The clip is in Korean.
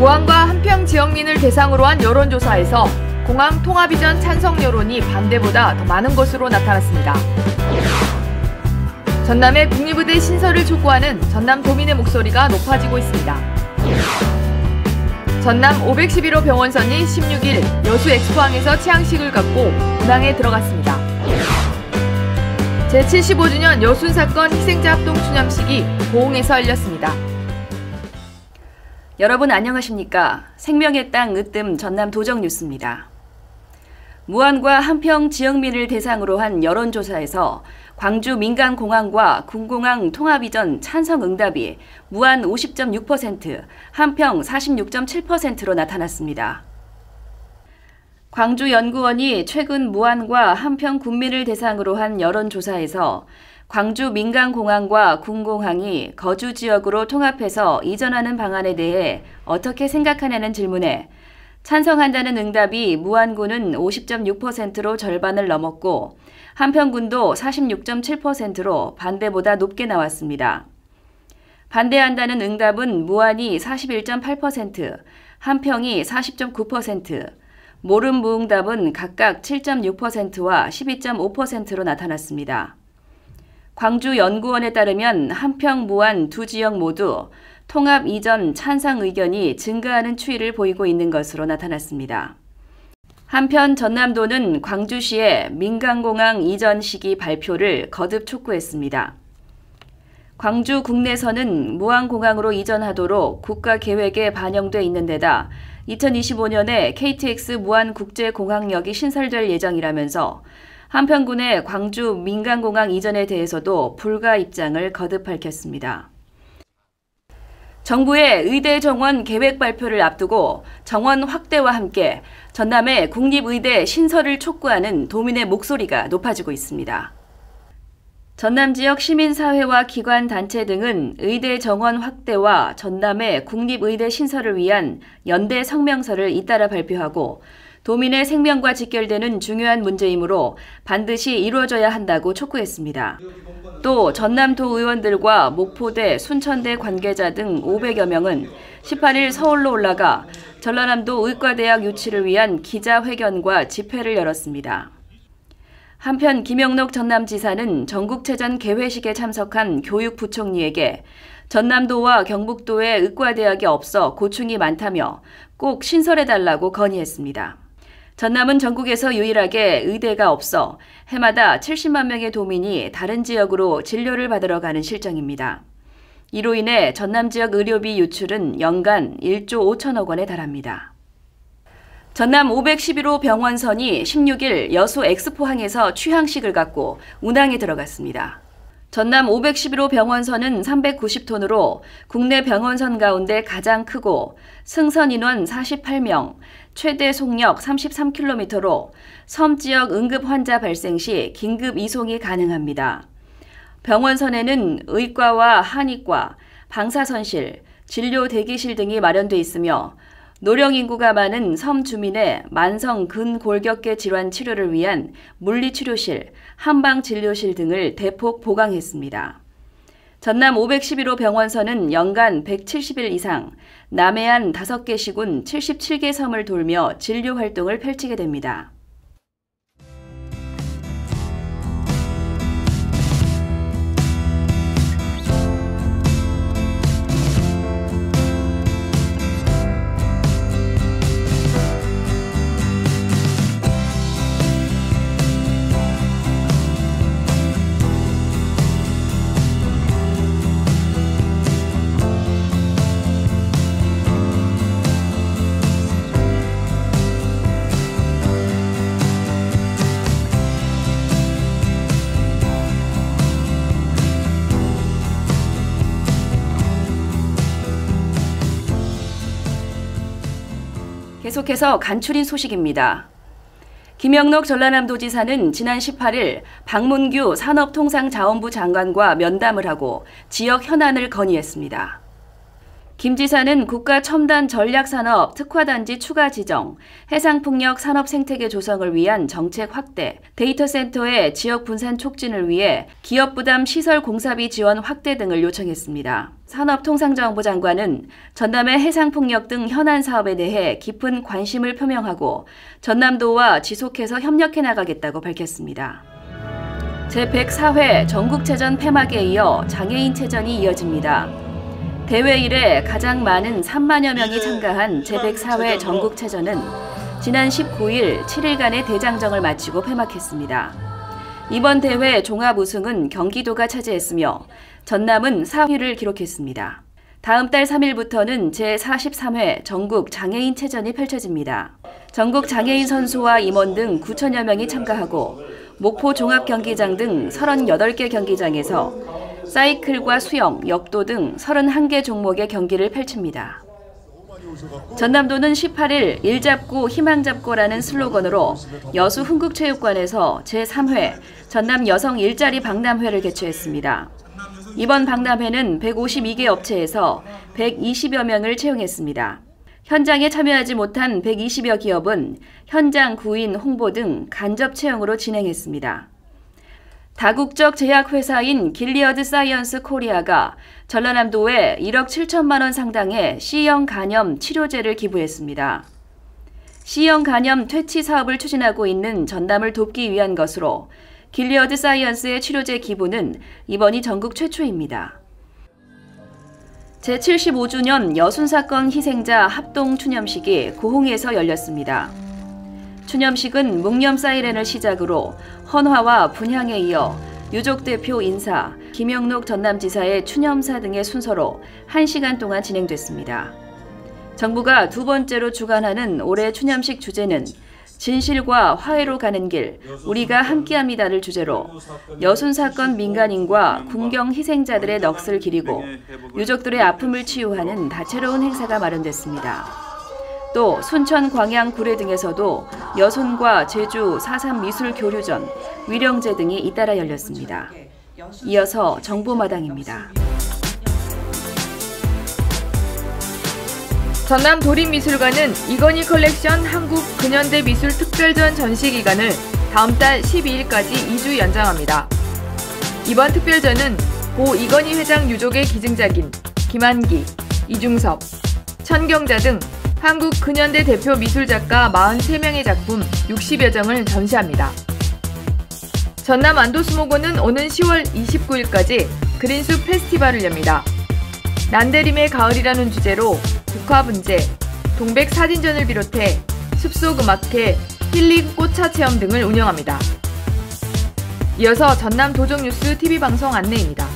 무안과 한평 지역민을 대상으로 한 여론조사에서 공항 통합 이전 찬성 여론이 반대보다 더 많은 것으로 나타났습니다. 전남의 국립의대 신설을 촉구하는 전남도민의 목소리가 높아지고 있습니다. 전남 511호 병원선이 16일 여수 엑스포항에서 치앙식을 갖고 운항에 들어갔습니다. 제75주년 여순 사건 희생자 합동 추념식이 고흥에서 열렸습니다. 여러분 안녕하십니까? 생명의 땅 으뜸 전남 도정 뉴스입니다. 무안과 한평 지역민을 대상으로 한 여론조사에서 광주 민간공항과 군공항 통합 이전 찬성 응답이 무안 50.6%, 한평 46.7%로 나타났습니다. 광주연구원이 최근 무안과 한평 군민을 대상으로 한 여론조사에서 광주 민간공항과 군공항이 거주 지역으로 통합해서 이전하는 방안에 대해 어떻게 생각하냐는 질문에 찬성한다는 응답이 무안군은 50.6%로 절반을 넘었고 한평군도 46.7%로 반대보다 높게 나왔습니다. 반대한다는 응답은 무안이 41.8%, 한평이 40.9%, 모름 무응답은 각각 7.6%와 12.5%로 나타났습니다. 광주연구원에 따르면 한평, 무안 두 지역 모두 통합 이전 찬성 의견이 증가하는 추이를 보이고 있는 것으로 나타났습니다. 한편 전남도는 광주시의 민간공항 이전 시기 발표를 거듭 촉구했습니다. 광주 국내선은 무안공항으로 이전하도록 국가계획에 반영돼 있는 데다 2025년에 KTX 무안국제공항역이 신설될 예정이라면서 한평군의 광주 민간공항 이전에 대해서도 불가 입장을 거듭 밝혔습니다. 정부의 의대 정원 계획 발표를 앞두고 정원 확대와 함께 전남의 국립의대 신설을 촉구하는 도민의 목소리가 높아지고 있습니다. 전남 지역 시민사회와 기관 단체 등은 의대 정원 확대와 전남의 국립의대 신설을 위한 연대 성명서를 잇따라 발표하고 도민의 생명과 직결되는 중요한 문제이므로 반드시 이루어져야 한다고 촉구했습니다. 또 전남도 의원들과 목포대, 순천대 관계자 등 500여 명은 18일 서울로 올라가 전라남도 의과대학 유치를 위한 기자회견과 집회를 열었습니다. 한편 김영록 전남지사는 전국체전 개회식에 참석한 교육부총리에게 전남도와 경북도에 의과대학이 없어 고충이 많다며 꼭 신설해달라고 건의했습니다. 전남은 전국에서 유일하게 의대가 없어 해마다 70만 명의 도민이 다른 지역으로 진료를 받으러 가는 실정입니다. 이로 인해 전남 지역 의료비 유출은 연간 1조 5천억 원에 달합니다. 전남 511호 병원선이 16일 여수 엑스포항에서 취항식을 갖고 운항에 들어갔습니다. 전남 511호 병원선은 390톤으로 국내 병원선 가운데 가장 크고 승선 인원 48명, 최대 속력 33km로 섬 지역 응급 환자 발생 시 긴급 이송이 가능합니다. 병원선에는 의과와 한의과, 방사선실, 진료 대기실 등이 마련돼 있으며 노령 인구가 많은 섬 주민의 만성 근골격계 질환 치료를 위한 물리치료실, 한방진료실 등을 대폭 보강했습니다. 전남 511호 병원선은 연간 170일 이상 남해안 5개 시군 77개 섬을 돌며 진료 활동을 펼치게 됩니다. 계속해서 간추린 소식입니다. 김영록 전라남도지사는 지난 18일 박문규 산업통상자원부 장관과 면담을 하고 지역 현안을 건의했습니다. 김 지사는 국가첨단전략산업 특화단지 추가 지정, 해상풍력 산업 생태계 조성을 위한 정책 확대, 데이터센터의 지역 분산 촉진을 위해 기업 부담 시설 공사비 지원 확대 등을 요청했습니다. 산업통상자원부 장관은 전남의 해상풍력 등 현안 사업에 대해 깊은 관심을 표명하고 전남도와 지속해서 협력해 나가겠다고 밝혔습니다. 제104회 전국체전 폐막에 이어 장애인체전이 이어집니다. 대회 이래 가장 많은 3만여 명이 참가한 제104회 전국체전은 지난 19일 7일간의 대장정을 마치고 폐막했습니다. 이번 대회 종합 우승은 경기도가 차지했으며 전남은 4위를 기록했습니다. 다음 달 3일부터는 제43회 전국 장애인체전이 펼쳐집니다. 전국 장애인 선수와 임원 등 9천여 명이 참가하고 목포 종합경기장 등 38개 경기장에서 사이클과 수영, 역도 등 31개 종목의 경기를 펼칩니다. 전남도는 18일 일잡고 희망잡고라는 슬로건으로 여수 흥국체육관에서 제3회 전남 여성 일자리 박람회를 개최했습니다. 이번 박람회는 152개 업체에서 120여 명을 채용했습니다. 현장에 참여하지 못한 120여 기업은 현장 구인, 홍보 등 간접 채용으로 진행했습니다. 다국적 제약회사인 길리어드 사이언스 코리아가 전라남도에 1억 7천만 원 상당의 C형 간염 치료제를 기부했습니다. C형 간염 퇴치 사업을 추진하고 있는 전남을 돕기 위한 것으로 길리어드 사이언스의 치료제 기부는 이번이 전국 최초입니다. 제75주년 여순사건 희생자 합동 추념식이 고흥에서 열렸습니다. 추념식은 묵념 사이렌을 시작으로 헌화와 분향에 이어 유족 대표 인사, 김영록 전남지사의 추념사 등의 순서로 1시간 동안 진행됐습니다. 정부가 두 번째로 주관하는 올해 추념식 주제는 진실과 화해로 가는 길, 우리가 함께합니다를 주제로 여순사건 민간인과 군경 희생자들의 넋을 기리고 유족들의 아픔을 치유하는 다채로운 행사가 마련됐습니다. 또 순천, 광양, 구례 등에서도 여순과 제주 4.3 미술교류전, 위령제 등이 잇따라 열렸습니다. 이어서 정보마당입니다. 전남 도립미술관은 이건희 컬렉션 한국 근현대 미술 특별전 전시 기간을 다음 달 12일까지 2주 연장합니다. 이번 특별전은 고 이건희 회장 유족의 기증작인 김한기, 이중섭, 천경자 등 한국 근현대 대표 미술작가 43명의 작품 60여 점을 전시합니다. 전남 안도수목원은 오는 10월 29일까지 그린숲 페스티벌을 엽니다. 난데림의 가을이라는 주제로 국화분재, 동백 사진전을 비롯해 숲속 음악회, 힐링 꽃차 체험 등을 운영합니다. 이어서 전남 도정뉴스 TV방송 안내입니다.